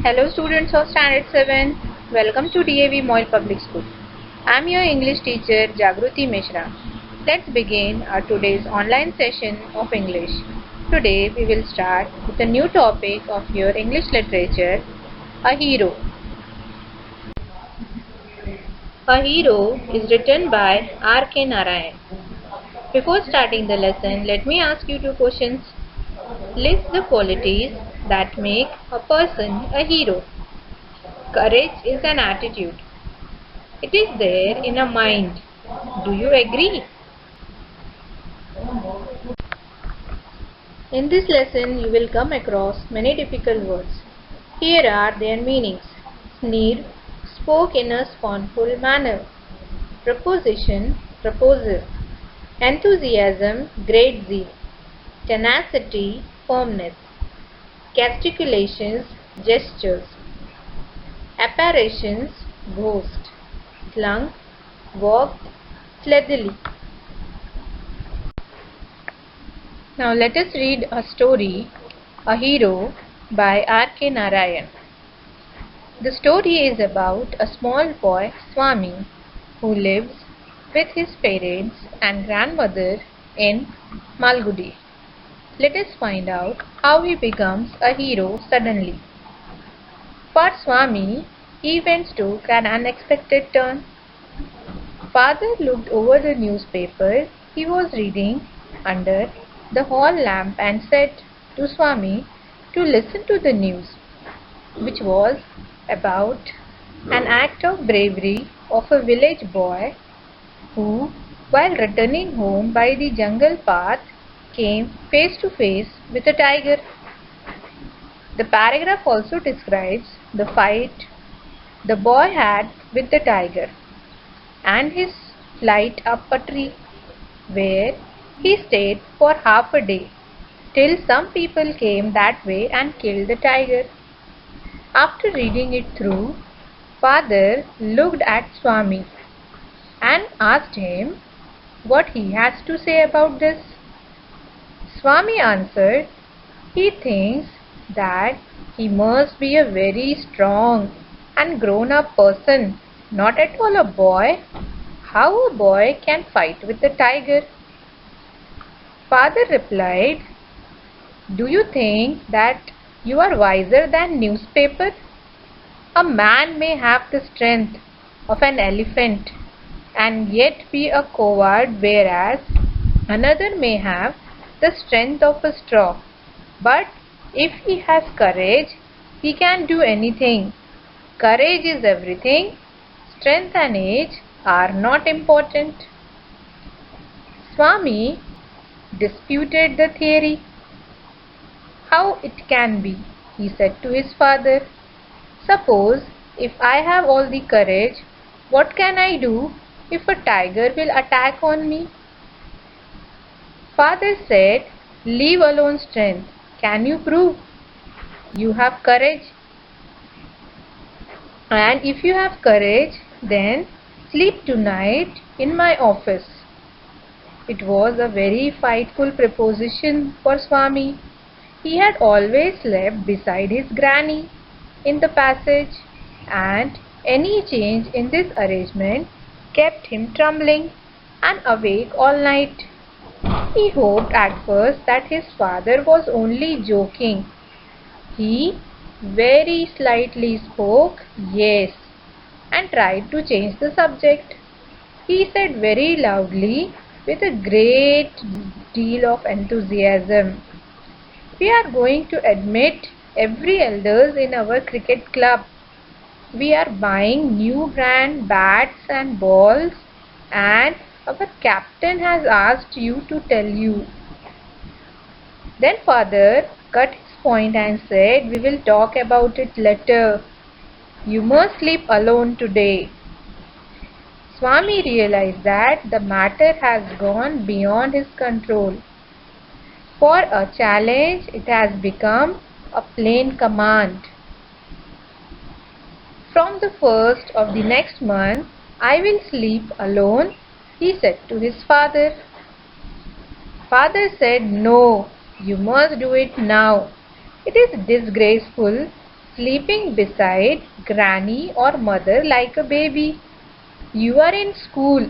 Hello students of Standard 7. Welcome to DAV Moyle Public School. I am your English teacher Jagruti Mishra. Let's begin our today's online session of English. Today we will start with a new topic of your English literature, a hero. A Hero is written by R.K. Narayan. Before starting the lesson, let me ask you two questions. List the qualities that make a person a hero. Courage is an attitude. It is there in a mind. Do you agree? In this lesson, you will come across many difficult words. Here are their meanings. Sneer, spoke in a scornful manner. Proposition, proposal. Enthusiasm, great zeal. Tenacity, firmness. Gesticulations, gestures. Apparitions, ghost. Slunk, walked stealthily. Now let us read a story, A Hero by R.K. Narayan. The story is about a small boy, Swami, who lives with his parents and grandmother in Malgudi. Let us find out how he becomes a hero suddenly. For Swami, events took an unexpected turn. Father looked over the newspaper he was reading under the hall lamp and said to Swami to listen to the news, which was about an act of bravery of a village boy who, while returning home by the jungle path, came face to face with a tiger. The paragraph also describes the fight the boy had with the tiger and his flight up a tree, where he stayed for half a day till some people came that way and killed the tiger. After reading it through, Father looked at Swami and asked him what he has to say about this. Swami answered, he thinks that he must be a very strong and grown-up person, not at all a boy. How a boy can fight with a tiger? Father replied, do you think that you are wiser than newspaper? A man may have the strength of an elephant and yet be a coward, whereas another may have the strength of a straw. But if he has courage, he can do anything. Courage is everything. Strength and age are not important. Swami disputed the theory. How it can be, he said to his father. Suppose if I have all the courage, what can I do if a tiger will attack on me? Father said, leave alone strength. Can you prove you have courage? And if you have courage, then sleep tonight in my office. It was a very frightful proposition for Swami. He had always slept beside his granny in the passage, and any change in this arrangement kept him trembling and awake all night. He hoped at first that his father was only joking. He very slightly spoke yes and tried to change the subject. He said very loudly with a great deal of enthusiasm, we are going to admit every elders in our cricket club. We are buying new brand bats and balls, and our captain has asked you to tell you. Then father cut his point and said, we will talk about it later. You must sleep alone today. Swami realized that the matter has gone beyond his control. For a challenge, it has become a plain command. From the first of the next month, I will sleep alone, he said to his father. Father said, no, you must do it now. It is disgraceful sleeping beside granny or mother like a baby. You are in school,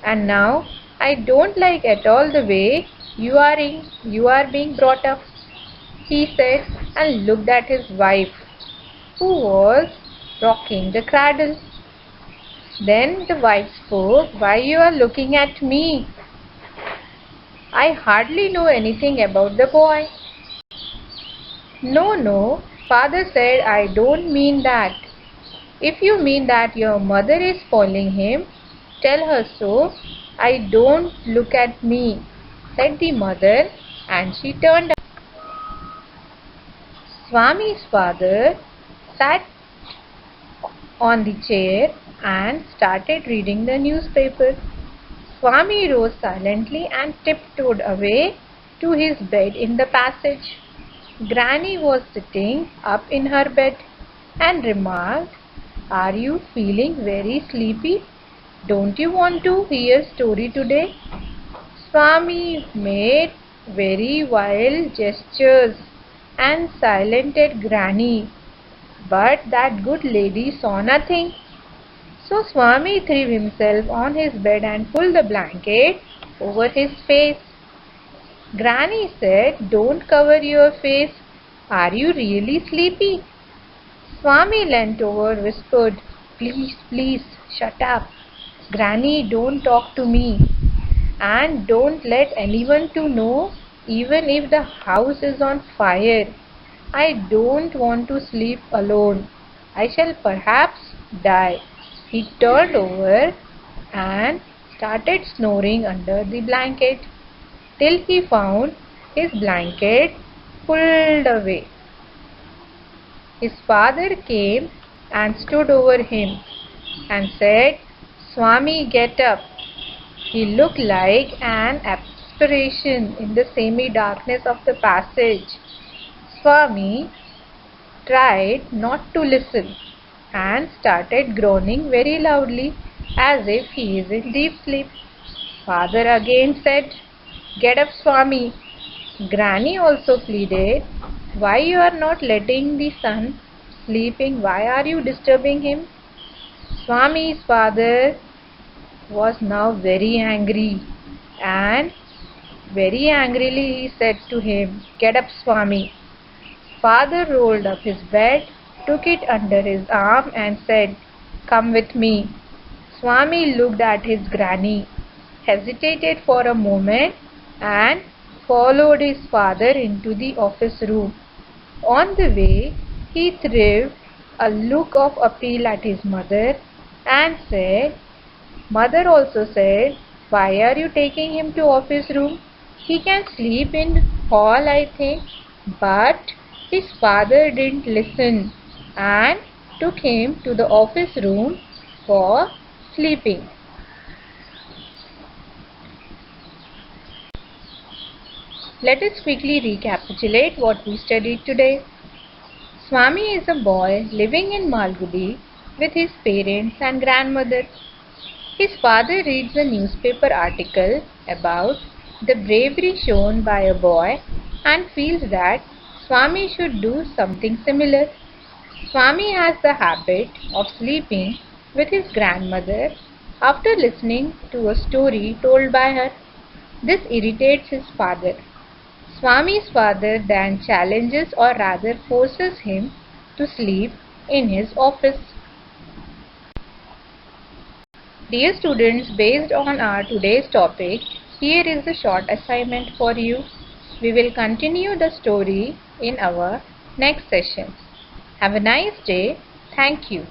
and now I don't like at all the way you are being brought up, he said, and looked at his wife, who was rocking the cradle. Then the wife spoke, "Why you are looking at me? I hardly know anything about the boy." No, father said, "I don't mean that. If you mean that your mother is spoiling him, tell her so. I don't look at me," said the mother, and she turned out. Swami's father sat on the chair and started reading the newspaper. Swami rose silently and tiptoed away to his bed in the passage. Granny was sitting up in her bed and remarked, "Are you feeling very sleepy? Don't you want to hear a story today?" Swami made very wild gestures and silenced Granny, but that good lady saw nothing. So Swami threw himself on his bed and pulled the blanket over his face. Granny said, "Don't cover your face. Are you really sleepy?" Swami leant over, whispered, Please, shut up. Granny, don't talk to me. And don't let anyone to know, even if the house is on fire. I don't want to sleep alone. I shall perhaps die." He turned over and started snoring under the blanket till he found his blanket pulled away. His father came and stood over him and said, "Swami, get up." He looked like an apparition in the semi-darkness of the passage. Swami tried not to listen and started groaning very loudly as if he is in deep sleep. Father again said, "Get up, Swami." Granny also pleaded, "Why you are not letting the son sleeping? Why are you disturbing him?" Swami's father was now very angry, and very angrily he said to him, "Get up, Swami." Father rolled up his bed, took it under his arm and said, "Come with me." Swami looked at his granny, hesitated for a moment and followed his father into the office room. On the way, he threw a look of appeal at his mother and said, Mother also said, "Why are you taking him to office room? He can sleep in hall, I think." But his father didn't listen and took him to the office room for sleeping. Let us quickly recapitulate what we studied today. Swami is a boy living in Malgudi with his parents and grandmother. His father reads a newspaper article about the bravery shown by a boy and feels that Swami should do something similar. Swami has the habit of sleeping with his grandmother after listening to a story told by her. This irritates his father. Swami's father then challenges or rather forces him to sleep in his office. Dear students, based on our today's topic, here is a short assignment for you. We will continue the story in our next session. Have a nice day. Thank you.